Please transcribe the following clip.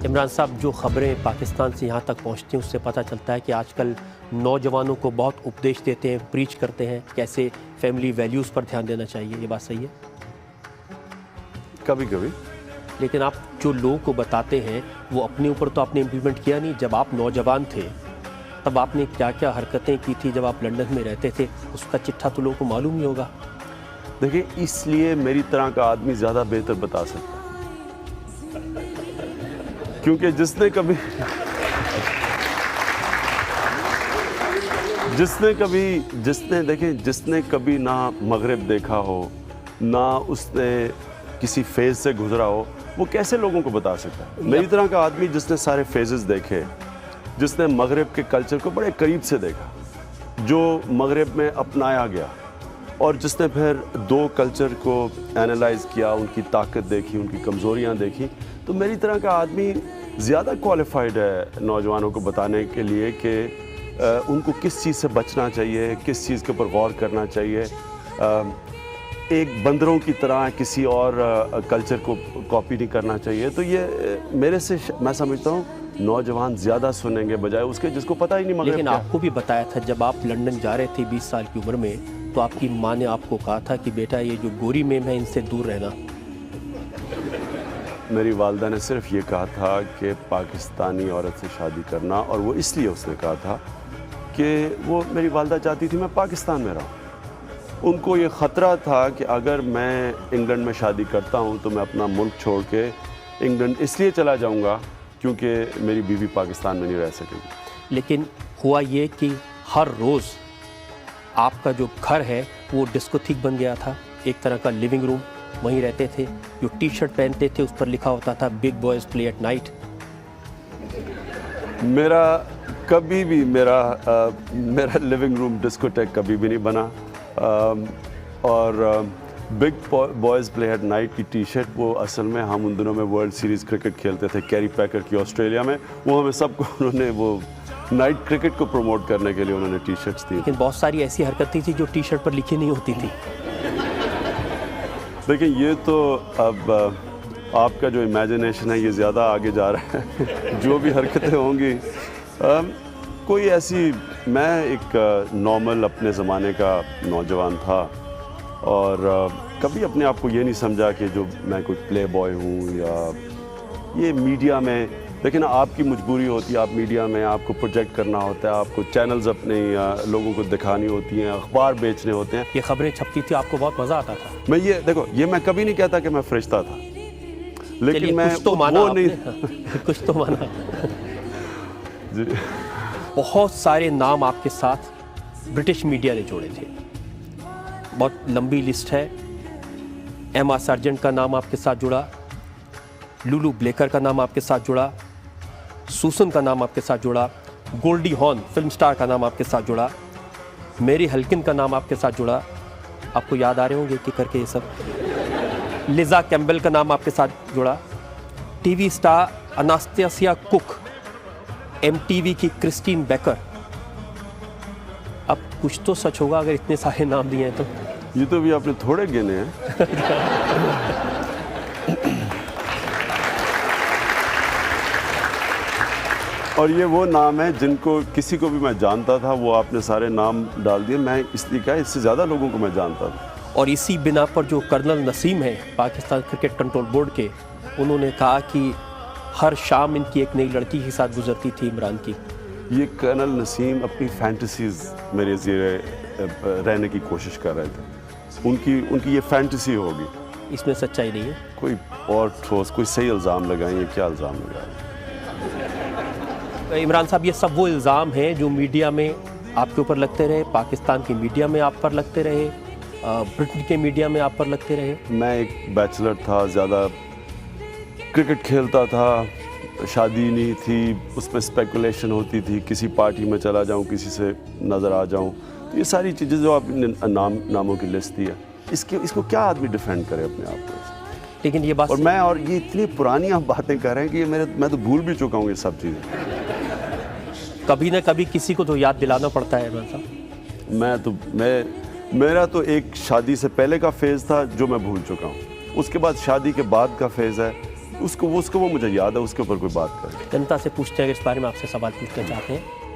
इमरान साहब, जो ख़बरें पाकिस्तान से यहाँ तक पहुँचती हैं उससे पता चलता है कि आजकल नौजवानों को बहुत उपदेश देते हैं, प्रीच करते हैं कैसे फैमिली वैल्यूज़ पर ध्यान देना चाहिए। ये बात सही है? कभी कभी। लेकिन आप जो लोगों को बताते हैं वो अपने ऊपर तो आपने इम्प्लीमेंट किया नहीं। जब आप नौजवान थे तब आपने क्या क्या हरकतें की थी जब आप लंदन में रहते थे, उसका चिट्ठा तो लोगों को मालूम ही होगा। देखिए, इसलिए मेरी तरह का आदमी ज़्यादा बेहतर बता सकता है, क्योंकि जिसने कभी ना मगरिब देखा हो, ना उसने किसी फेज़ से गुजरा हो, वो कैसे लोगों को बता सकता है। मेरी तरह का आदमी जिसने सारे फेजेस देखे, जिसने मगरिब के कल्चर को बड़े करीब से देखा, जो मगरिब में अपनाया गया, और जिसने फिर दो कल्चर को एनालाइज किया, उनकी ताकत देखी, उनकी कमज़ोरियाँ देखी, तो मेरी तरह का आदमी ज़्यादा क्वालिफाइड है नौजवानों को बताने के लिए कि उनको किस चीज़ से बचना चाहिए, किस चीज़ के ऊपर गौर करना चाहिए। एक बंदरों की तरह किसी और कल्चर को कॉपी नहीं करना चाहिए। तो ये मेरे से मैं समझता हूँ नौजवान ज़्यादा सुनेंगे बजाय उसके जिसको पता ही नहीं मगर। लेकिन आपको भी बताया था जब आप लंदन जा रहे थे 20 साल की उम्र में, तो आपकी माँ ने आपको कहा था कि बेटा ये जो गोरी मेम है इनसे दूर रहना। मेरी वालदा ने सिर्फ ये कहा था कि पाकिस्तानी औरत से शादी करना, और वो इसलिए उसने कहा था कि वो मेरी वालदा चाहती थी मैं पाकिस्तान में रहूँ। उनको ये ख़तरा था कि अगर मैं इंग्लैंड में शादी करता हूँ तो मैं अपना मुल्क छोड़ के इंग्लैंड इसलिए चला जाऊँगा क्योंकि मेरी बीवी पाकिस्तान में नहीं रह सकेगी। लेकिन हुआ ये कि हर रोज़ आपका जो घर है वो डिस्कोथीक बन गया था, एक तरह का लिविंग रूम। वहीं रहते थे, जो टी शर्ट पहनते थे उस पर लिखा होता था big boys play at night. मेरा कभी भी मेरा लिविंग रूम डिस्कोटेक कभी भी नहीं बना। और big boys play at night की टी शर्ट, वो असल में हम उन दिनों में वर्ल्ड सीरीज़ क्रिकेट खेलते थे कैरी पैकर की ऑस्ट्रेलिया में, वो हमें सबको उन्होंने वो नाइट क्रिकेट को प्रमोट करने के लिए उन्होंने टी शर्ट्स दी। लेकिन बहुत सारी ऐसी हरकतें थी जो टी शर्ट पर लिखी नहीं होती थी। देखिए, ये तो अब आपका जो इमेजिनेशन है ये ज़्यादा आगे जा रहा है। जो भी हरकतें होंगी, कोई ऐसी, मैं एक नॉर्मल अपने ज़माने का नौजवान था और कभी अपने आप को ये नहीं समझा कि जो मैं कोई प्ले बॉय हूँ या ये मीडिया में। लेकिन आपकी मजबूरी होती है, आप मीडिया में आपको प्रोजेक्ट करना होता है, आपको चैनल्स अपने लोगों को दिखानी होती हैं, अखबार बेचने होते हैं। ये खबरें छपती थी, आपको बहुत मज़ा आता था। मैं ये देखो, ये मैं कभी नहीं कहता कि मैं फरिश्ता था, लेकिन मैं कुछ तो माना वो नहीं कुछ तो माना जी। बहुत सारे नाम आपके साथ ब्रिटिश मीडिया ने जोड़े थे, बहुत लंबी लिस्ट है। एमा सार्जेंट का नाम आपके साथ जुड़ा, लुलू ब्लेकर का नाम आपके साथ जुड़ा, सूसन का नाम आपके साथ जुड़ा, गोल्डी हॉर्न फिल्म स्टार का नाम आपके साथ जुड़ा, मेरी हल्किन का नाम आपके साथ जुड़ा। आपको याद आ रहे होंगे कि करके ये सब। लिजा कैम्बेल का नाम आपके साथ जुड़ा, टीवी स्टार अनास्टेसिया कुक, एमटीवी की क्रिस्टीन बेकर। अब कुछ तो सच होगा अगर इतने सारे नाम दिए हैं तो। ये तो भी आपने थोड़े गिने हैं। और ये वो नाम है जिनको किसी को भी मैं जानता था, वो आपने सारे नाम डाल दिए। मैं इसलिए कहा, इससे ज़्यादा लोगों को मैं जानता था। और इसी बिना पर जो कर्नल नसीम हैं पाकिस्तान क्रिकेट कंट्रोल बोर्ड के, उन्होंने कहा कि हर शाम इनकी एक नई लड़की के साथ गुजरती थी इमरान की। ये कर्नल नसीम अपनी फैंटेसीज मेरे ज़रिए रहने की कोशिश कर रहे थे। उनकी ये फैंटेसी होगी, इसमें सच्चाई नहीं है। कोई और ठोस, कोई सही इल्ज़ाम लगाएं, क्या इल्ज़ाम लगाएं? इमरान साहब, ये सब वो इल्ज़ाम हैं जो मीडिया में आपके ऊपर लगते रहे, पाकिस्तान की मीडिया में आप पर लगते रहे, ब्रिटेन के मीडिया में आप पर लगते रहे। मैं एक बैचलर था, ज़्यादा क्रिकेट खेलता था, शादी नहीं थी, उसमें स्पेकुलेशन होती थी, किसी पार्टी में चला जाऊं, किसी से नज़र आ जाऊं। तो ये सारी चीज़ें जो आपने नामों की लिस्ट दी है, इसको क्या आदमी डिफेंड करे अपने आप को? लेकिन ये बात, और ये इतनी पुरानी आप बातें कर रहे हैं कि मैं तो भूल भी चुका हूँ ये सब चीज़ें। कभी ना कभी किसी को तो याद दिलाना पड़ता है इमरान साहब। मेरा तो एक शादी से पहले का फेज़ था जो मैं भूल चुका हूँ। उसके बाद शादी के बाद का फेज़ है उसको वो मुझे याद है, उसके ऊपर कोई बात करें। जनता से पूछते हैं, अगर इस बारे में आपसे सवाल पूछना चाहते हैं